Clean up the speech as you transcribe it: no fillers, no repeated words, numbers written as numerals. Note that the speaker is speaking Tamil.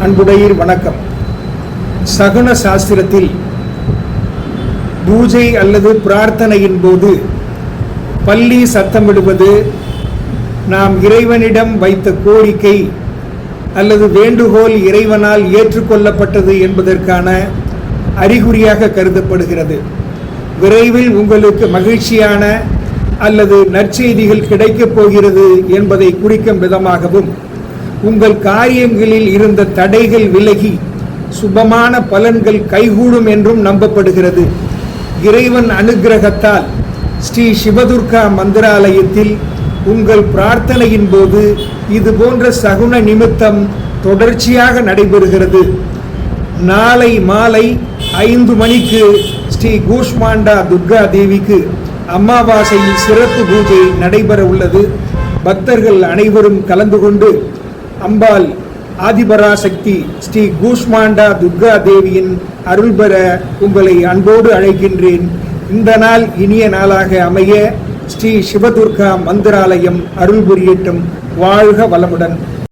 அன்புடையீர் வணக்கம். சகுன சாஸ்திரத்தில் பூஜை அல்லது பிரார்த்தனையின் போது பல்லி சத்தமிடுவது நாம் இறைவனிடம் வைத்த கோரிக்கை அல்லது வேண்டுகோள் இறைவனால் ஏற்றுக்கொள்ளப்பட்டது என்பதற்கான அறிகுறியாக கருதப்படுகிறது. விரைவில் உங்களுக்கு மகிழ்ச்சியான அல்லது நற்செய்திகள் கிடைக்கப் போகிறது என்பதை குறிக்கும் விதமாகவும், உங்கள் காரியங்களில் இருந்த தடைகள் விலகி சுபமான பலன்கள் கைகூடும் என்றும் நம்பப்படுகிறது. இறைவன் அனுக்கிரகத்தால் ஸ்ரீ சிவதுர்கா மந்திராலயத்தில் உங்கள் பிரார்த்தனையின் போது இது போன்ற சகுன நிமித்தம் தொடர்ச்சியாக நடைபெறுகிறது. நாளை மாலை 5 மணிக்கு ஸ்ரீ கூஷ்மாண்டா துர்கா தேவிக்கு அமாவாசையில் சிறப்பு பூஜை நடைபெற உள்ளது. பக்தர்கள் அனைவரும் கலந்து கொண்டு அம்பாள் ஆதிபராசக்தி ஸ்ரீ கூஷ்மாண்டா துர்கா தேவியின் அருள் பெற உங்களை அன்போடு அழைக்கின்றேன். இந்த நாள் இனிய நாளாக அமைய ஸ்ரீ சிவதுர்கா மந்திராலயம் அருள் புரியட்டும். வாழ்க வளமுடன்.